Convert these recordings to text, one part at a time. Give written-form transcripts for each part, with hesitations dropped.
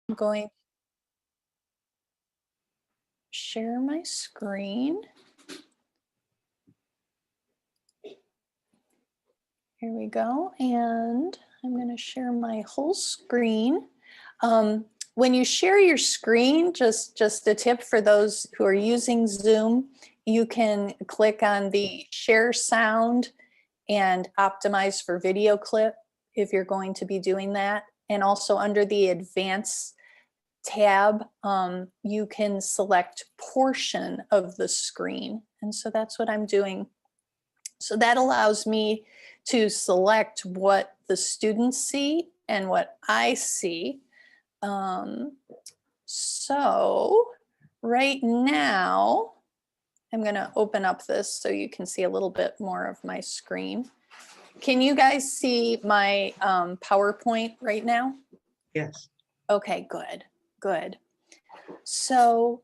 I'm going to share my screen. Here we go. And I'm going to share my whole screen. When you share your screen, just a tip for those who are using Zoom, you can click on the share sound and optimize for video clip if you're going to be doing that. And also under the advanced tab, you can select portion of the screen. And so that's what I'm doing. So that allows me to select what the students see and what I see. So right now, I'm going to open up this so you can see a little bit more of my screen. Can you guys see my PowerPoint right now? Yes. Okay, good. So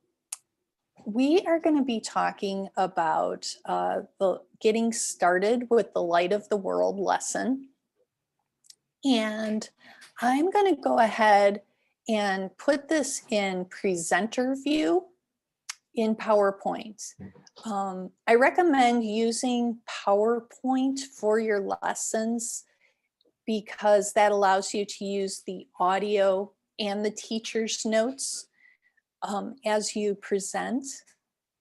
we are going to be talking about the getting started with the Light of the World lesson. And I'm going to go ahead and put this in presenter view in PowerPoint. I recommend using PowerPoint for your lessons because that allows you to use the audio and the teacher's notes as you present.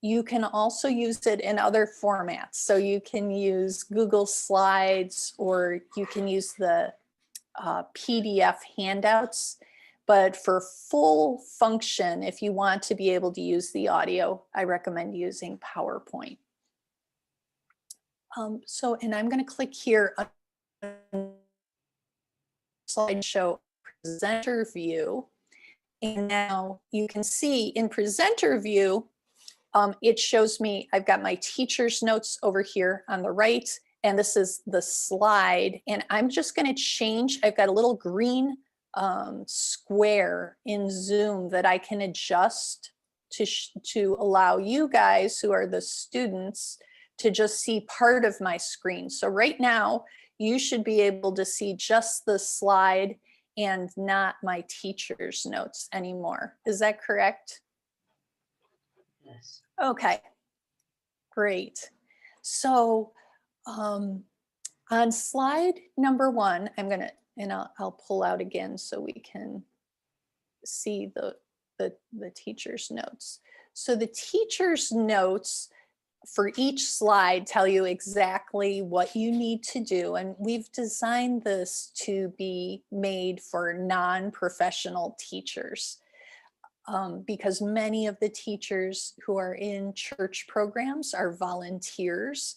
You can also use it in other formats. So you can use Google Slides or you can use the PDF handouts. But for full function, if you want to be able to use the audio, I recommend using PowerPoint. And I'm going to click here on slideshow presenter view. And now you can see in presenter view, it shows me, I've got my teacher's notes over here on the right, and this is the slide. And I'm just going to change, I've got a little green square in Zoom that I can adjust to allow you guys who are the students to just see part of my screen. So right now, you should be able to see just the slide and not my teacher's notes anymore. Is that correct? Yes. Okay, great. So on slide number 1, I'm gonna, and I'll pull out again so we can see the teacher's notes. So the teacher's notes for each slide tell you exactly what you need to do. And we've designed this to be made for non-professional teachers because many of the teachers who are in church programs are volunteers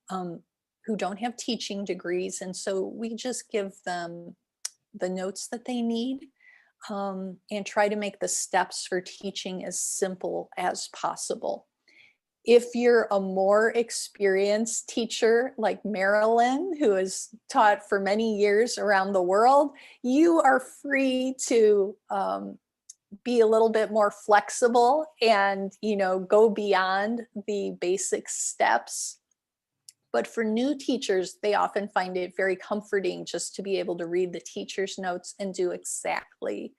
who don't have teaching degrees. And so we just give them the notes that they need and try to make the steps for teaching as simple as possible. If you're a more experienced teacher like Marilyn, who has taught for many years around the world, you are free to be a little bit more flexible and, go beyond the basic steps. But for new teachers, they often find it very comforting just to be able to read the teacher's notes and do exactly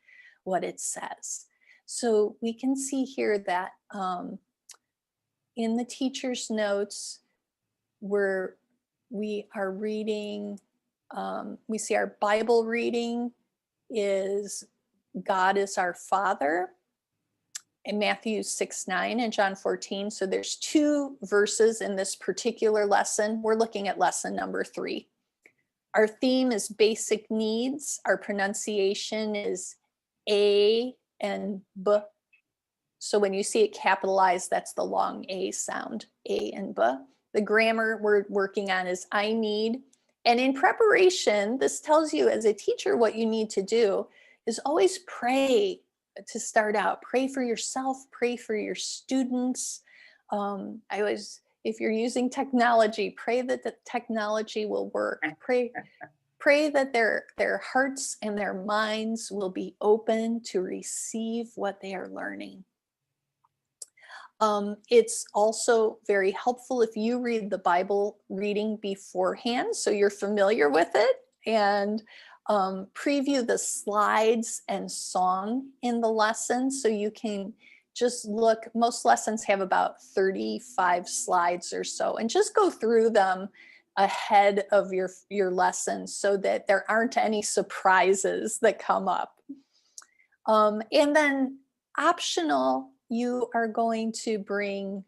what it says. So we can see here that in the teacher's notes, we are reading, we see our Bible reading is God is our Father in Matthew 6:9 and John 14. So there's 2 verses in this particular lesson. We're looking at lesson number 3. Our theme is basic needs. Our pronunciation is A and B. So when you see it capitalized, that's the long A sound, A and B. The grammar we're working on is I need. And in preparation, this tells you as a teacher what you need to do is always pray to start out. Pray for yourself, pray for your students. If you're using technology, pray that the technology will work. Pray that their hearts and their minds will be open to receive what they are learning. It's also very helpful if you read the Bible reading beforehand, so you're familiar with it. And preview the slides and song in the lesson. So you can just look, most lessons have about 35 slides or so, and just go through them ahead of your lesson so that there aren't any surprises that come up. And then optional, you are going to bring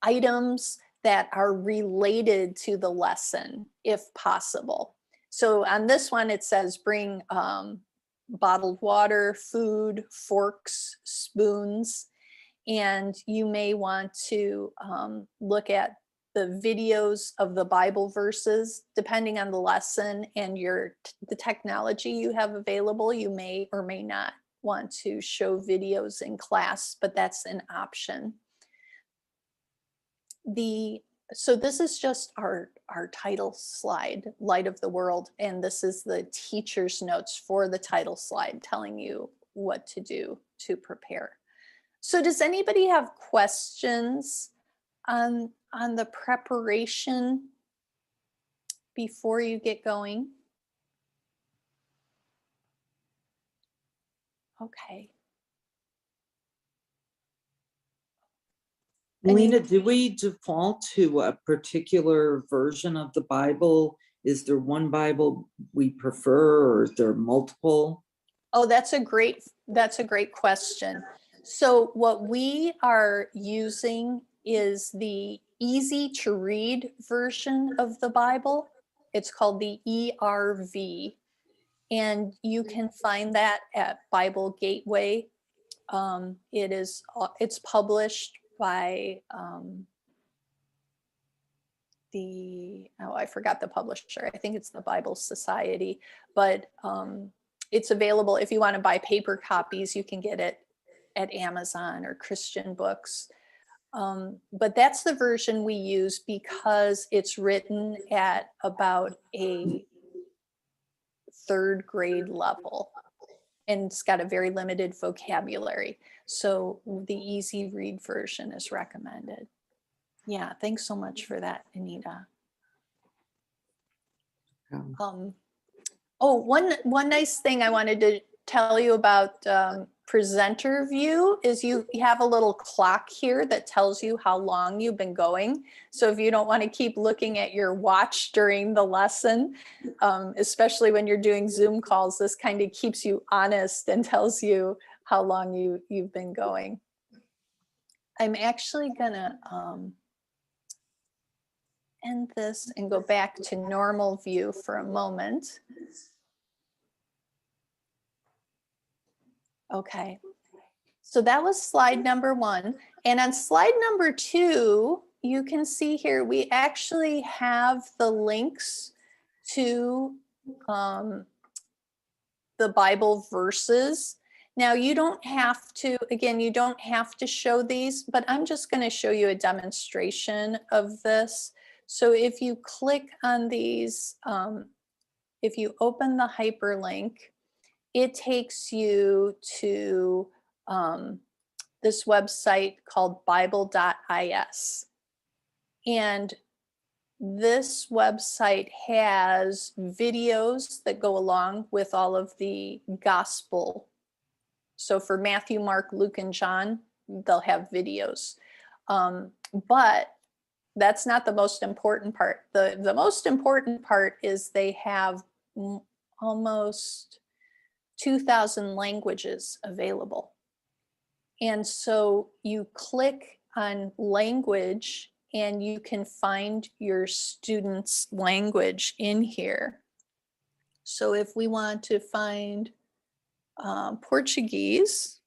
items that are related to the lesson, if possible. So on this one, it says bring bottled water, food, forks, spoons, and you may want to look at the videos of the Bible verses, depending on the lesson and the technology you have available. You may or may not want to show videos in class, but that's an option. So this is just our title slide, Light of the World, and this is the teacher's notes for the title slide telling you what to do to prepare. So does anybody have questions on the preparation before you get going? Okay. Lena, do we default to a particular version of the Bible? Is there one Bible we prefer, or is there multiple? Oh, that's a great question. So what we are using is the easy to read version of the Bible. It's called the ERV, and you can find that at Bible Gateway. It's published by I forgot the publisher. I think it's the Bible Society, but it's available. If you want to buy paper copies, you can get it at Amazon or Christian Books. But that's the version we use because it's written at about a 3rd grade level, and it's got a very limited vocabulary. So the easy read version is recommended. Yeah, thanks so much for that, Anita. One nice thing I wanted to tell you about presenter view is you have a little clock here that tells you how long you've been going. So if you don't want to keep looking at your watch during the lesson, especially when you're doing Zoom calls, this kind of keeps you honest and tells you how long you've been going. I'm actually gonna end this and go back to normal view for a moment. Okay, so that was slide number 1. And on slide number 2, you can see here, we actually have the links to the Bible verses. Now you don't have to, again, you don't have to show these, but I'm just going to show you a demonstration of this. So if you click on these, if you open the hyperlink, it takes you to this website called bible.is. And this website has videos that go along with all of the gospel. So for Matthew, Mark, Luke, and John, they'll have videos. But that's not the most important part. The most important part is they have almost 2,000 languages available. And so you click on language and you can find your student's language in here. So if we want to find Portuguese,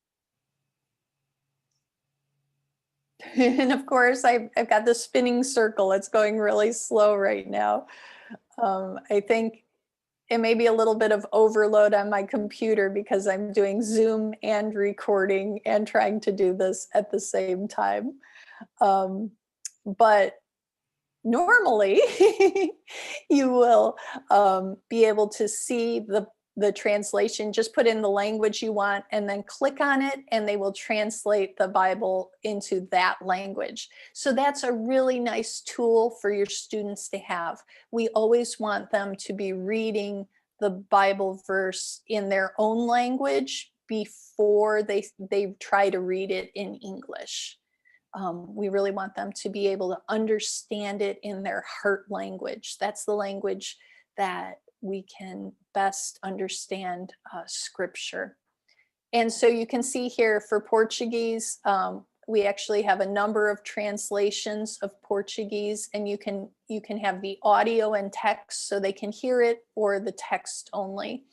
and of course I've got the spinning circle, it's going really slow right now. I think it may be a little bit of overload on my computer because I'm doing Zoom and recording and trying to do this at the same time. But normally you will be able to see the translation, just put in the language you want and then click on it and they will translate the Bible into that language. So that's a really nice tool for your students to have. We always want them to be reading the Bible verse in their own language before they try to read it in English. We really want them to be able to understand it in their heart language. That's the language that we can best understand scripture. And so you can see here for Portuguese, we actually have a number of translations of Portuguese, and you can have the audio and text so they can hear it, or the text only,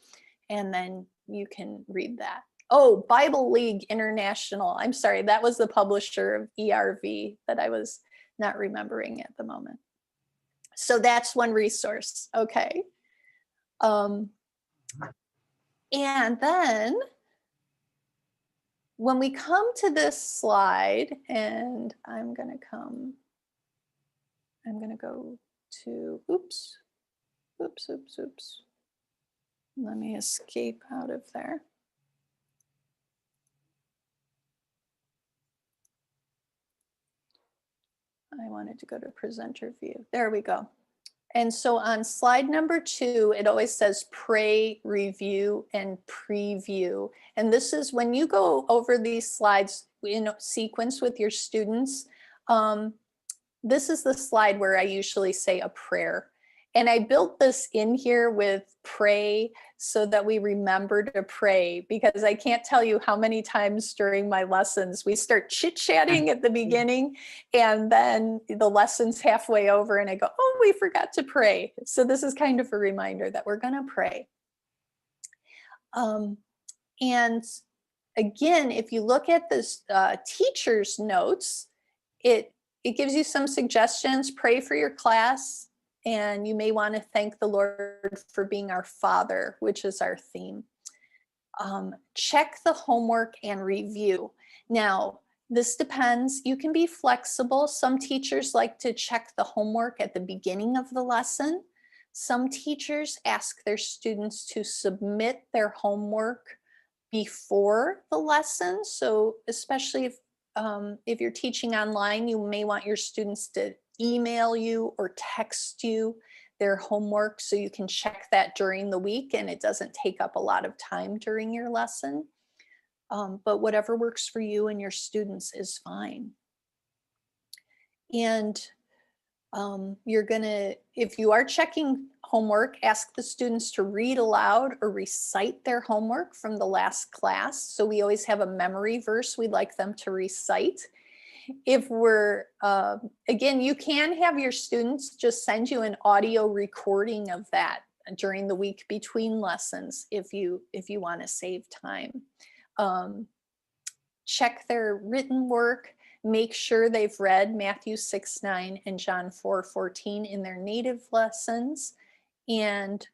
and then you can read that. Oh, Bible League International. I'm sorry, that was the publisher of ERV that I was not remembering at the moment. So that's one resource. Okay. And then when we come to this slide, and I'm going to go to, oops. Let me escape out of there. I wanted to go to presenter view. There we go. And so on slide number 2, it always says pray, review, and preview. And this is when you go over these slides in sequence with your students. This is the slide where I usually say a prayer. And I built this in here with pray so that we remember to pray, because I can't tell you how many times during my lessons we start chit-chatting at the beginning and then the lesson's halfway over and I go, oh, we forgot to pray. So this is kind of a reminder that we're going to pray. And again, if you look at this teacher's notes, it gives you some suggestions. Pray for your class. And you may want to thank the Lord for being our Father, which is our theme. Check the homework and review. Now, this depends. You can be flexible. Some teachers like to check the homework at the beginning of the lesson. Some teachers ask their students to submit their homework before the lesson. So especially if you're teaching online, you may want your students to email you or text you their homework so you can check that during the week and it doesn't take up a lot of time during your lesson. But whatever works for you and your students is fine. And you're gonna, if you are checking homework, ask the students to read aloud or recite their homework from the last class. So we always have a memory verse we'd like them to recite. If we're, again, you can have your students just send you an audio recording of that during the week between lessons if you want to save time. Check their written work. Make sure they've read Matthew 6:9 and John 4:14 in their native lessons, and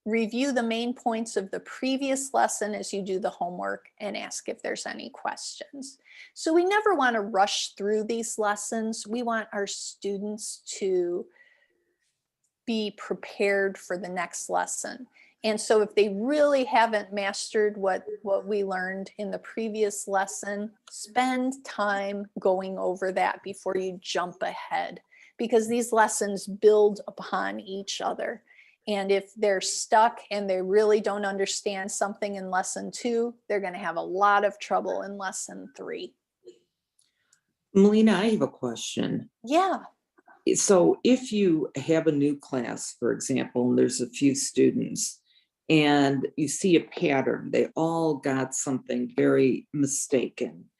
review the main points of the previous lesson as you do the homework and ask if there's any questions. So we never want to rush through these lessons. We want our students to be prepared for the next lesson. And so if they really haven't mastered what we learned in the previous lesson, spend time going over that before you jump ahead, because these lessons build upon each other. And if they're stuck and they really don't understand something in lesson 2, they're going to have a lot of trouble in lesson 3. Melina, I have a question. Yeah. So if you have a new class, for example, and there's a few students and you see a pattern, they all got something very mistaken.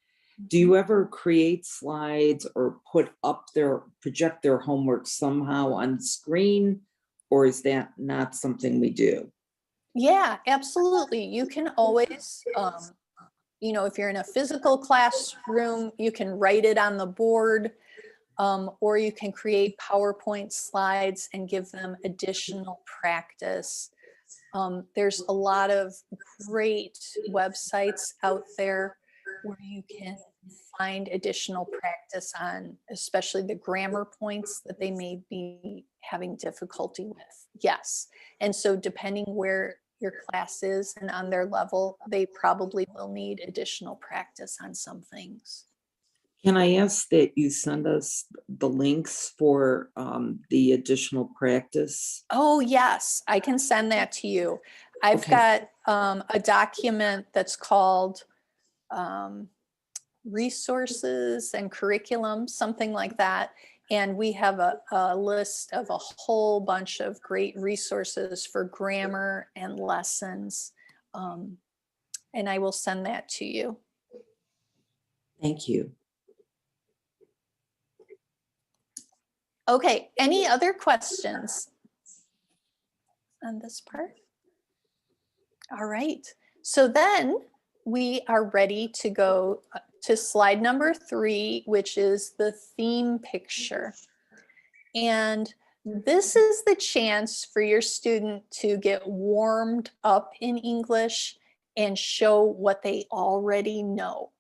Do you ever create slides or project their homework somehow on the screen? Or is that not something we do? Yeah, absolutely. You can always, if you're in a physical classroom, you can write it on the board, or you can create PowerPoint slides and give them additional practice. There's a lot of great websites out there where you can find additional practice on, especially the grammar points that they may be having difficulty with. Yes. And so depending where your class is and on their level, they probably will need additional practice on some things. Can I ask that you send us the links for the additional practice? Oh, yes, I can send that to you. I've Okay. got a document that's called resources and curriculum, something like that. And we have a list of a whole bunch of great resources for grammar and lessons. And I will send that to you. Thank you. Okay, any other questions on this part? All right, so then we are ready to go to slide number 3, which is the theme picture. And this is the chance for your student to get warmed up in English and show what they already know.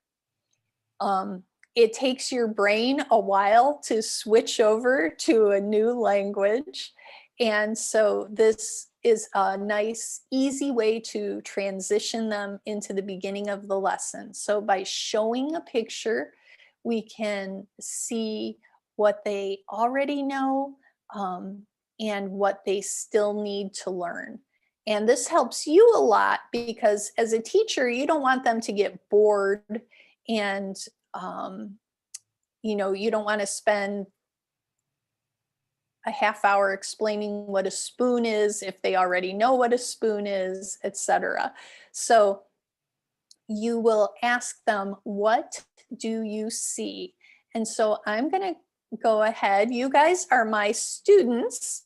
It takes your brain a while to switch over to a new language. And so this is a nice, easy way to transition them into the beginning of the lesson. So by showing a picture, we can see what they already know and what they still need to learn. And this helps you a lot because as a teacher, you don't want them to get bored and you don't want to spend a half hour explaining what a spoon is if they already know what a spoon is, etc. So you will ask them, what do you see? And so I'm going to go ahead. You guys are my students,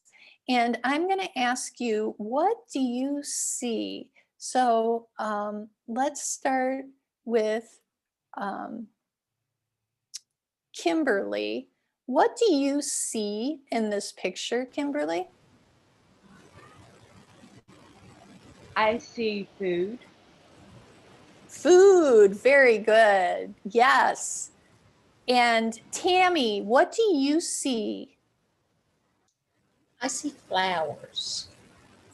and I'm going to ask you, what do you see? So let's start with Kimberly. What do you see in this picture, Kimberly? I see food. Food, very good. Yes. And Tammy, what do you see? I see flowers.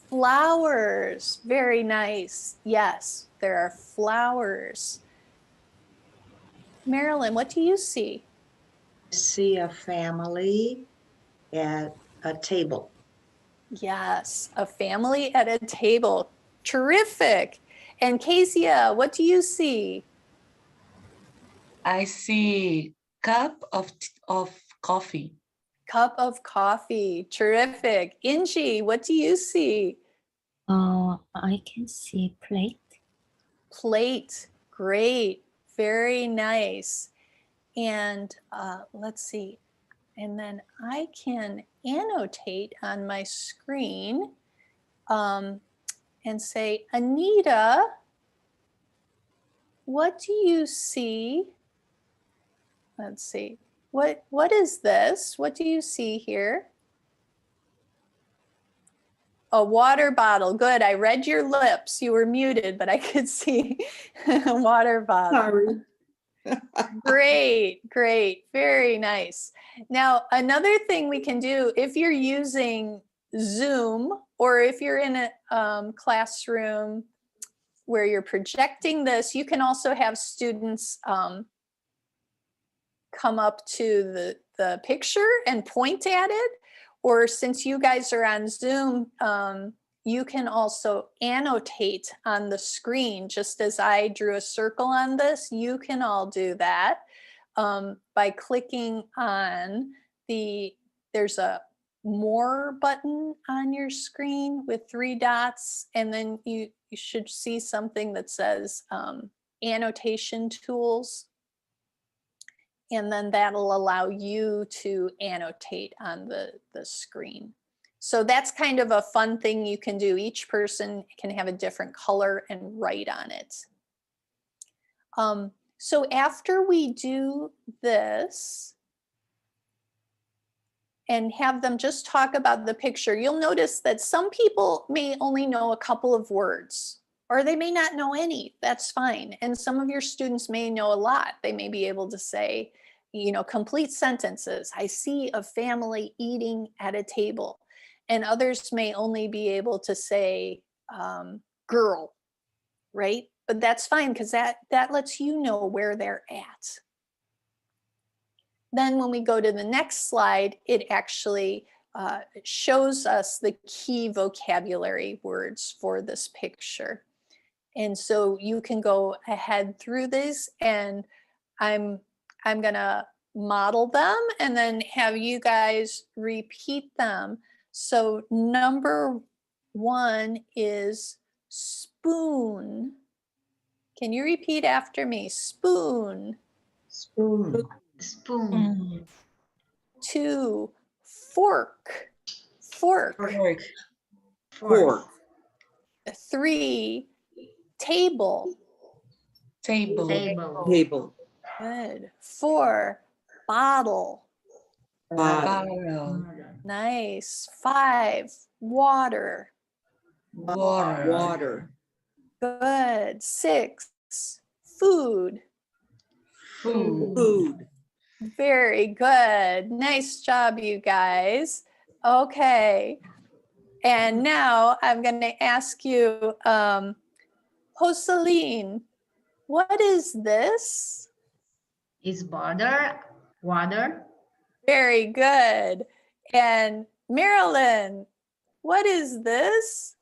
Flowers, very nice. Yes, there are flowers. Marilyn, what do you see? I see a family at a table. Yes, a family at a table. Terrific. And Kezia, what do you see? I see cup of coffee. Cup of coffee. Terrific. Inji, what do you see? I can see plate. Plate. Great. Very nice. And let's see. And then I can annotate on my screen and say, Anita, what do you see? Let's see. What is this? What do you see here? A water bottle. Good. I read your lips. You were muted, but I could see a water bottle. Sorry. Great, great. Very nice. Now, another thing we can do if you're using Zoom or if you're in a classroom where you're projecting this, you can also have students come up to the picture and point at it. Or since you guys are on Zoom, you can also annotate on the screen. Just as I drew a circle on this, you can all do that by clicking on there's a more button on your screen with 3 dots, and then you should see something that says annotation tools. And then that'll allow you to annotate on the screen. So that's kind of a fun thing you can do. Each person can have a different color and write on it. So after we do this and have them just talk about the picture, you'll notice that some people may only know a couple of words, or they may not know any. That's fine. And some of your students may know a lot. They may be able to say, complete sentences. I see a family eating at a table. And others may only be able to say girl, right? But that's fine because that lets you know where they're at. Then when we go to the next slide, it actually shows us the key vocabulary words for this picture. And so you can go ahead through this, and I'm gonna model them and then have you guys repeat them. So number 1 is spoon. Can you repeat after me? Spoon. Spoon. Spoon. 2, fork. Fork. Fork. Fork. 3, table. Table. Table. Table. Good. 4, bottle. Bottle. Nice. 5, water. Water. Water. Good. 6, food. Food. Food. Very good. Nice job, you guys. Okay. And now I'm going to ask you, Joseline, what is this? Is water. Water. Very good. And Marilyn, what is this?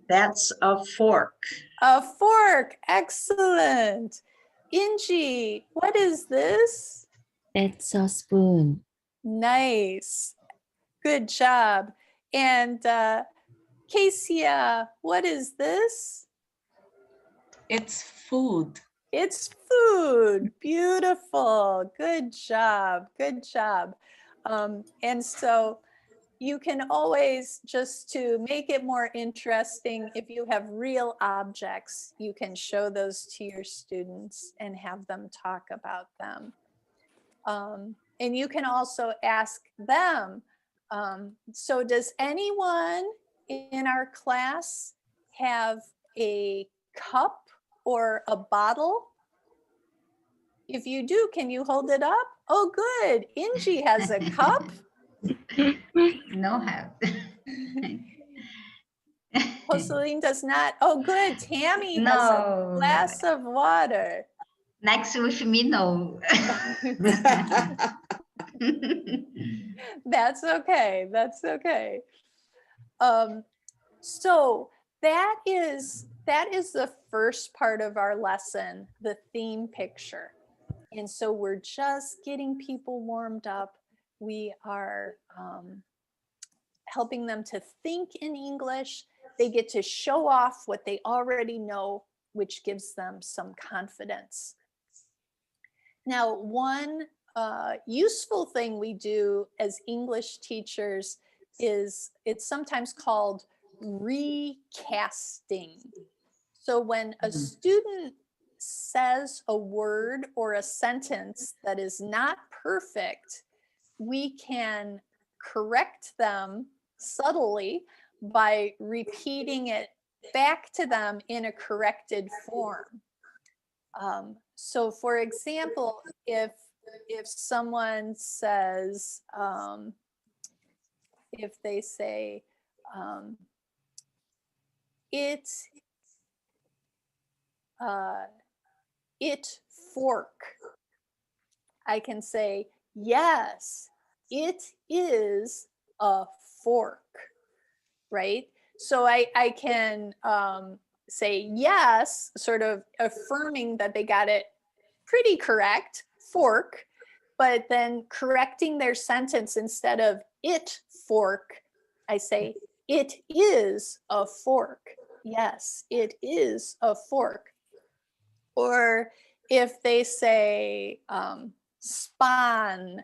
That's a fork. A fork. Excellent. Inji, what is this? That's a spoon. Nice. Good job. And Casey, what is this? It's food. It's food. Beautiful. Good job. Good job. And so you can always, just to make it more interesting, if you have real objects, you can show those to your students and have them talk about them. And you can also ask them, so does anyone in our class have a cup or a bottle? If you do, can you hold it up? Oh, good. Inji has a cup. No have. Joseline does not. Oh, good. Tammy has a No. glass of water. Next with me, no. That's okay. That's okay. So that is the first part of our lesson, the theme picture. And so we're just getting people warmed up. We are helping them to think in English. They get to show off what they already know, which gives them some confidence. Now, one useful thing we do as English teachers is it's sometimes called recasting. So when a student says a word or a sentence that is not perfect, we can correct them subtly by repeating it back to them in a corrected form. So for example, if someone says, if they say, it fork, I can say, yes, it is a fork, right? So I can say yes, sort of affirming that they got it pretty correct, fork, but then correcting their sentence. Instead of it fork, I say it is a fork. Yes, it is a fork. Or if they say spawn,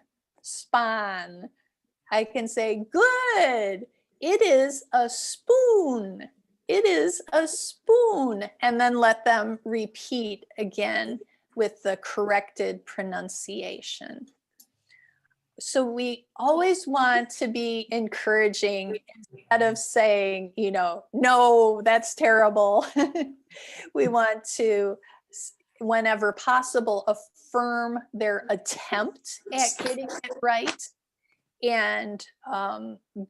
I can say good, it is a spoon. It is a spoon. And then let them repeat again with the corrected pronunciation. So we always want to be encouraging instead of saying, no, that's terrible. We want to, whenever possible, affirm their attempt at getting it right and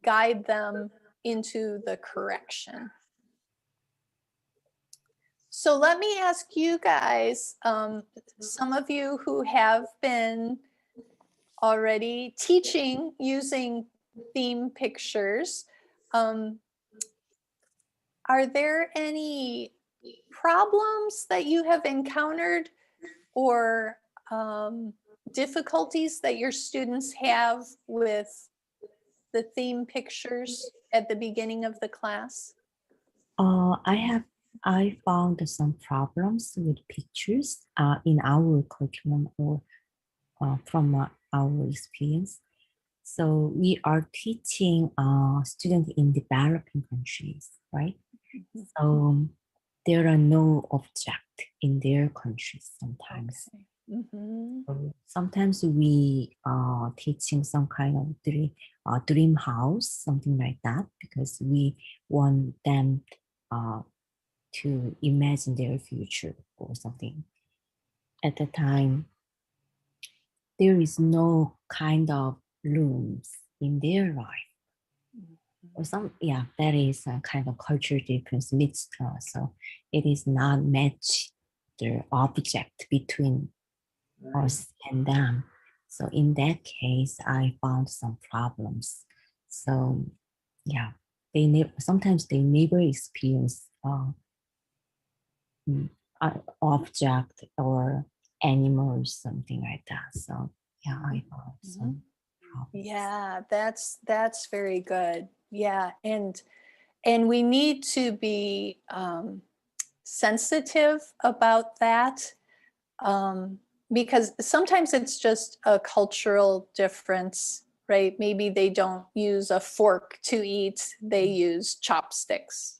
guide them into the correction. So let me ask you guys, some of you who have been already teaching using theme pictures, are there any problems that you have encountered or difficulties that your students have with the theme pictures at the beginning of the class? I found some problems with pictures in our curriculum or from our experience. So we are teaching students in developing countries, right? Mhm. So there are no object in their countries sometimes. Okay. Mhm. So sometimes we teaching some kind of dream house, something like that, because we want them to imagine their future or something. At the time, there is no kind of rooms in their life. Or that is a kind of culture difference mixed. So it is not match the object between us and them. So in that case, I found some problems. So yeah, sometimes they never experience object or animals, something like that. So yeah, I found some problems. Yeah, that's very good. Yeah, and we need to be sensitive about that, because sometimes it's just a cultural difference, right? Maybe they don't use a fork to eat, they use chopsticks.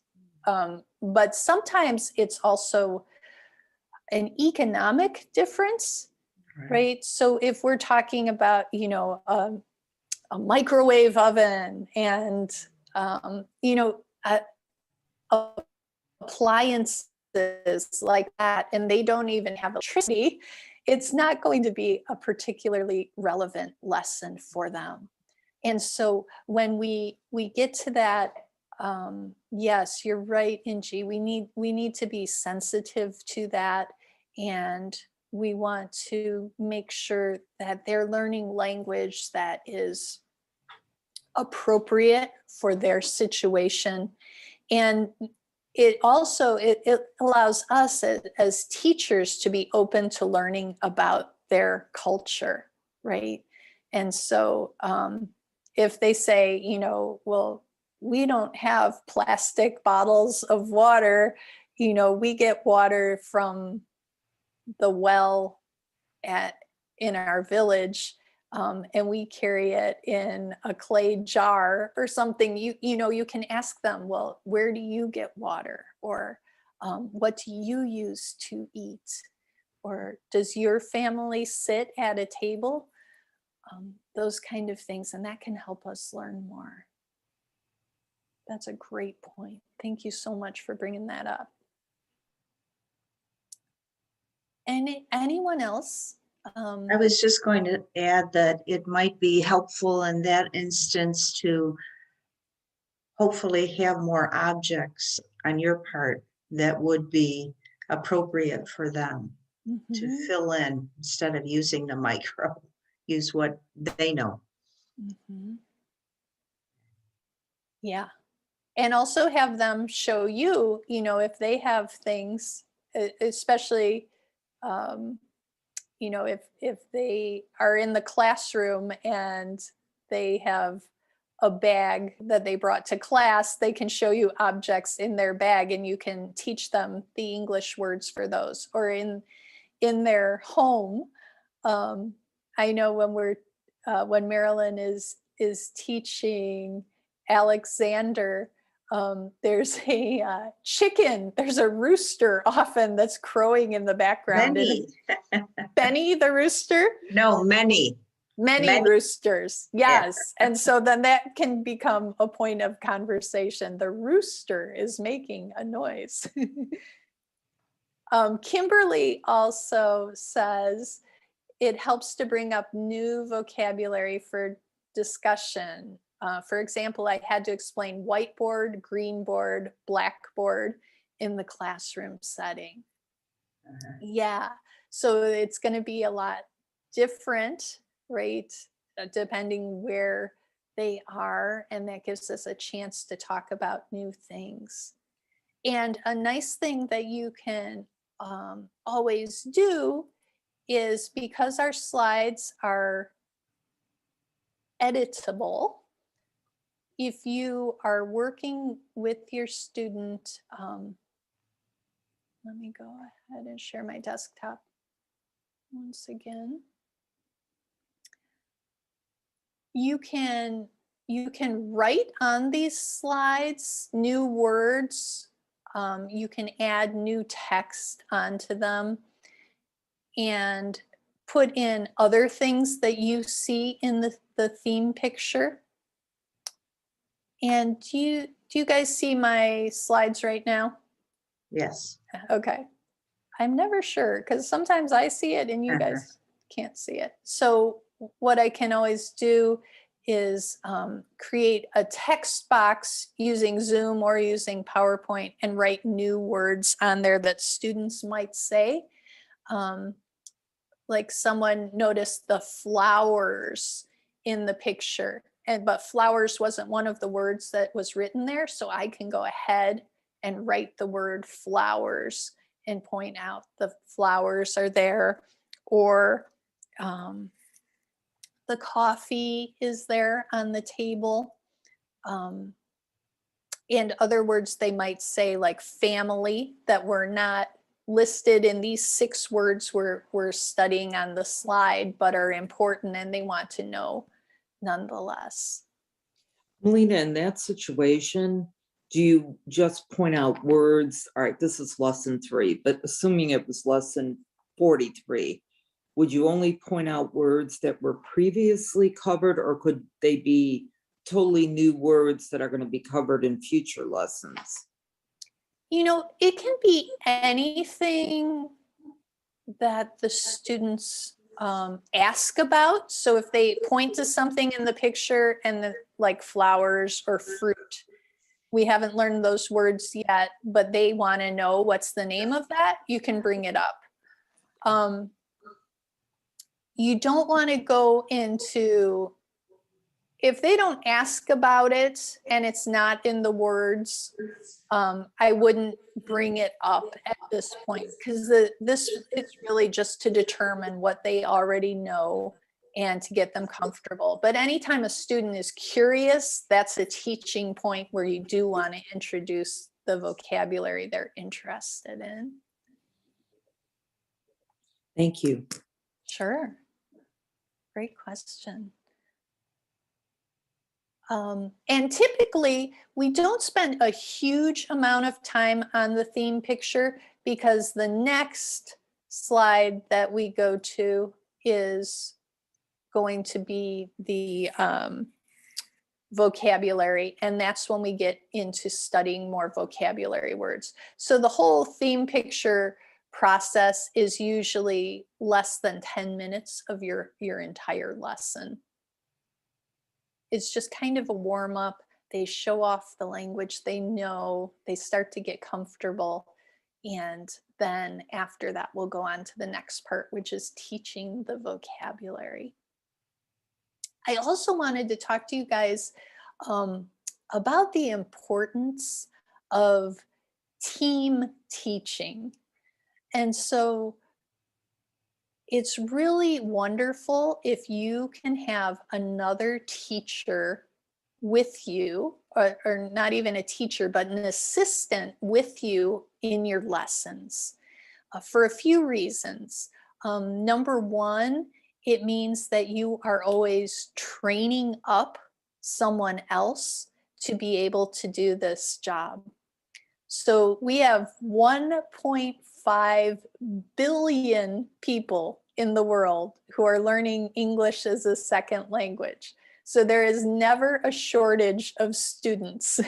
But sometimes it's also an economic difference, right? So if we're talking about, a microwave oven and, appliances like that, and they don't even have electricity, it's not going to be a particularly relevant lesson for them. And so when we get to that, yes, you're right, Ingy. We need to be sensitive to that, and we want to make sure that they're learning language that is appropriate for their situation. And it also it allows us as teachers to be open to learning about their culture, right? And so if they say, well, we don't have plastic bottles of water, we get water from the well at in our village, and we carry it in a clay jar or something. You can ask them, well, where do you get water, or what do you use to eat, or does your family sit at a table? Those kind of things, and that can help us learn more. That's a great point. Thank you so much for bringing that up. Anyone else? I was just going to add that it might be helpful in that instance to hopefully have more objects on your part that would be appropriate for them to Mhm. fill in instead of using the micro. Use what they know. Mhm. Yeah. And also have them show you, if they have things, especially, um, if they are in the classroom and they have a bag that they brought to class, they can show you objects in their bag and you can teach them the English words for those. Or in their home, I know when Marilyn is teaching Alexander, there's a chicken, there's a rooster often that's crowing in the background. Many. Benny the rooster? No, many. Many roosters, yes. And so then that can become a point of conversation. The rooster is making a noise. Kimberly also says it helps to bring up new vocabulary for discussion. For example, I had to explain whiteboard, green board, blackboard, in the classroom setting. Uh-huh. Yeah, so it's going to be a lot different, right? Depending where they are, and that gives us a chance to talk about new things. And a nice thing that you can always do is, because our slides are editable, if you are working with your student, let me go ahead and share my desktop once again. You can write on these slides new words. You can add new text onto them and put in other things that you see in the theme picture. And do you guys see my slides right now? Yes. Okay. I'm never sure, because sometimes I see it and you guys can't see it. So what I can always do is create a text box using Zoom or using PowerPoint and write new words on there that students might say. Like someone noticed the flowers in the picture, but flowers wasn't one of the words that was written there. So I can go ahead and write the word flowers and point out the flowers are there, or the coffee is there on the table. And other words they might say, like family, that were not listed in these 6 words we're studying on the slide, but are important and they want to know nonetheless. Melina, in that situation, do you just point out words? All right, this is lesson 3, but assuming it was lesson 43, would you only point out words that were previously covered, or could they be totally new words that are going to be covered in future lessons? You know, it can be anything that the students ask about. So if they point to something in the picture and like flowers or fruit, we haven't learned those words yet, but they want to know what's the name of that, you can bring it up. You don't want to go into, if they don't ask about it and it's not in the words, I wouldn't bring it up at this point, because this is really just to determine what they already know and to get them comfortable. But anytime a student is curious, that's a teaching point where you do want to introduce the vocabulary they're interested in. Thank you. Sure. Great question. And typically, we don't spend a huge amount of time on the theme picture, because the next slide that we go to is going to be the vocabulary, and that's when we get into studying more vocabulary words. So the whole theme picture process is usually less than 10 minutes of your entire lesson. It's just kind of a warm up. They show off the language they know, they start to get comfortable. And then after that, we'll go on to the next part, which is teaching the vocabulary. I also wanted to talk to you guys about the importance of team teaching. And so it's really wonderful if you can have another teacher with you, or not even a teacher, but an assistant with you in your lessons, for a few reasons. Number one, it means that you are always training up someone else to be able to do this job. So we have 1.5 billion people in the world who are learning English as a second language. So there is never a shortage of students.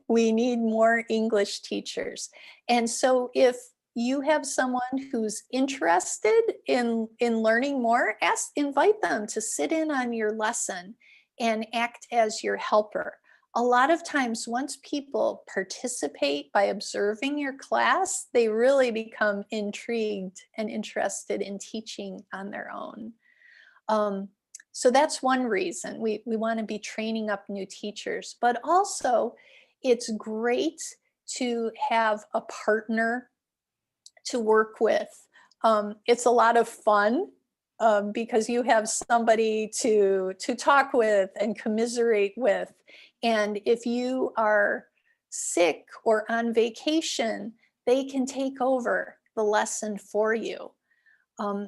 We need more English teachers. And so if you have someone who's interested in learning more, invite them to sit in on your lesson and act as your helper. a lot of times once people participate by observing your class, they really become intrigued and interested in teaching on their own. So that's one reason we want to be training up new teachers, but also it's great to have a partner to work with. It's a lot of fun because you have somebody to talk with and commiserate with. And if you are sick or on vacation, they can take over the lesson for you.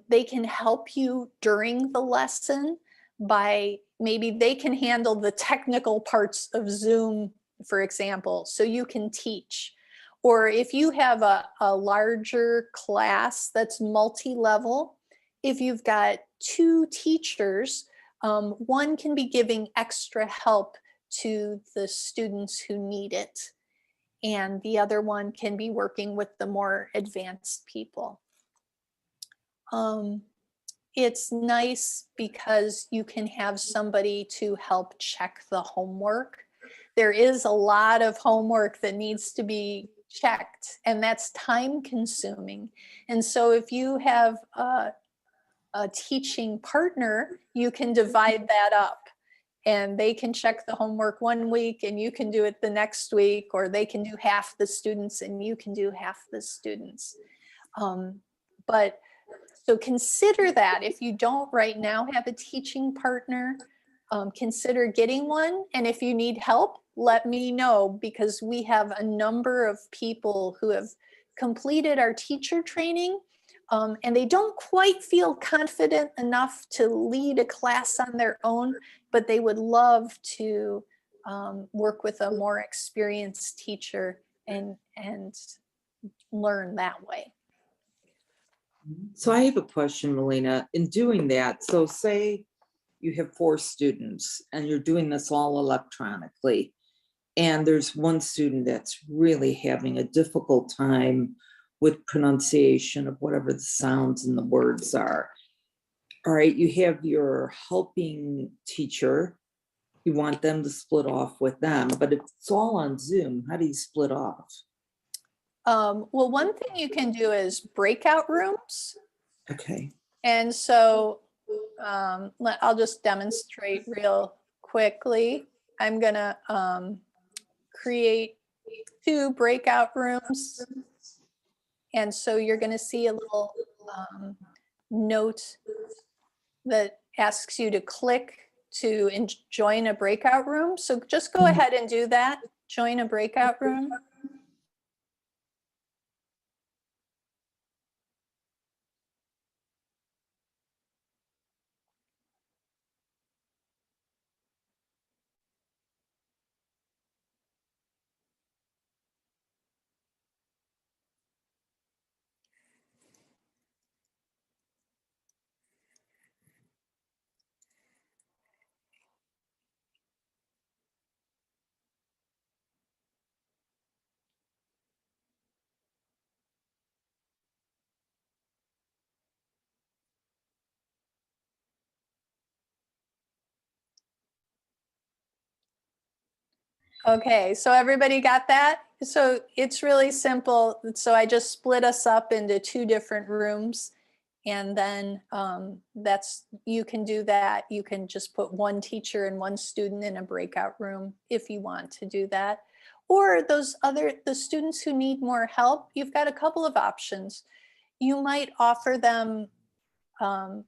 They can help you during the lesson by maybe they can handle the technical parts of Zoom, for example, so you can teach. Or if you have a larger class that's multi-level, if you've got 2 teachers, one can be giving extra help to the students who need it, and the other one can be working with the more advanced people. It's nice because you can have somebody to help check the homework. There is a lot of homework that needs to be checked, and that's time consuming. And so if you have a teaching partner, you can divide that up, and they can check the homework one week and you can do it the next week, or they can do half the students and you can do half the students. But so consider that if you don't right now have a teaching partner, consider getting one. And if you need help, let me know, because we have a number of people who have completed our teacher training, and they don't quite feel confident enough to lead a class on their own, but they would love to work with a more experienced teacher and learn that way. So I have a question, Melina. In doing that, so say you have 4 students and you're doing this all electronically, and there's one student that's really having a difficult time with pronunciation of whatever the sounds and the words are. All right, you have your helping teacher. You want them to split off with them, but if it's all on Zoom, how do you split off? Well, one thing you can do is breakout rooms. Okay. And so I'll just demonstrate real quickly. I'm gonna create 2 breakout rooms. And so you're gonna see a little note that asks you to click to join a breakout room. So just go ahead and do that. Join a breakout room. Okay, so everybody got that? So it's really simple. So I just split us up into 2 different rooms, and then you can do that. You can just put 1 teacher and 1 student in a breakout room if you want to do that. Or the students who need more help, you've got a couple of options. You might offer them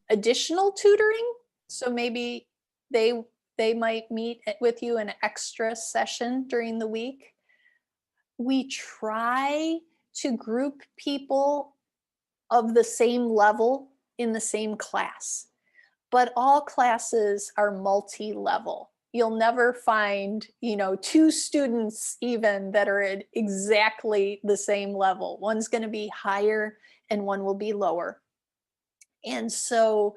additional tutoring. So maybe they might meet with you an extra session during the week. We try to group people of the same level in the same class, but all classes are multi-level. You'll never find, 2 students even that are at exactly the same level. One's going to be higher and one will be lower. And so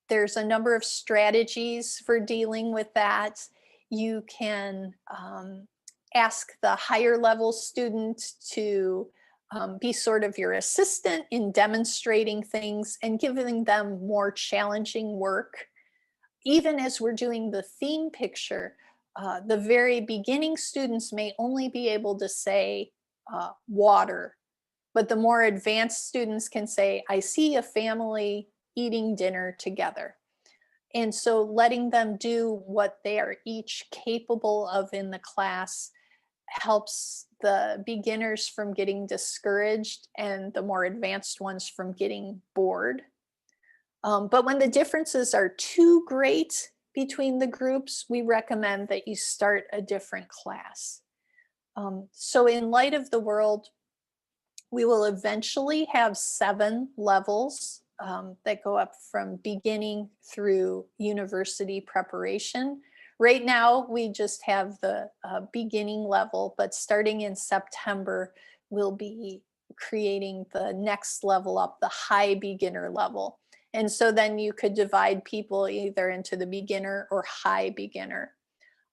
there's a number of strategies for dealing with that. You can ask the higher level student to be sort of your assistant in demonstrating things and giving them more challenging work. Even as we're doing the theme picture, the very beginning students may only be able to say water, but the more advanced students can say, I see a family eating dinner together. And so letting them do what they are each capable of in the class helps the beginners from getting discouraged and the more advanced ones from getting bored. But when the differences are too great between the groups, we recommend that you start a different class. So in Light of the World, we will eventually have 7 levels that go up from beginning through university preparation. Right now, we just have the beginning level, but starting in September, we'll be creating the next level up, the high beginner level. And so then you could divide people either into the beginner or high beginner.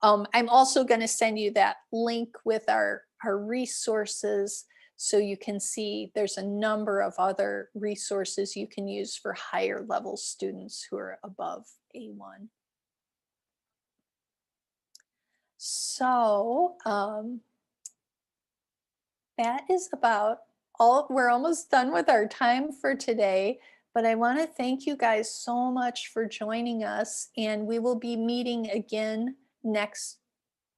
I'm also going to send you that link with our resources so you can see there's a number of other resources you can use for higher level students who are above A1. So that is about all. We're almost done with our time for today, but I want to thank you guys so much for joining us, and we will be meeting again next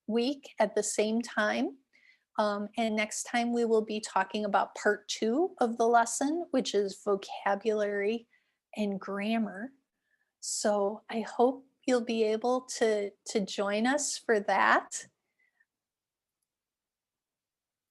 week at the same time. And next time we will be talking about part 2 of the lesson, which is vocabulary and grammar. So I hope you'll be able to join us for that.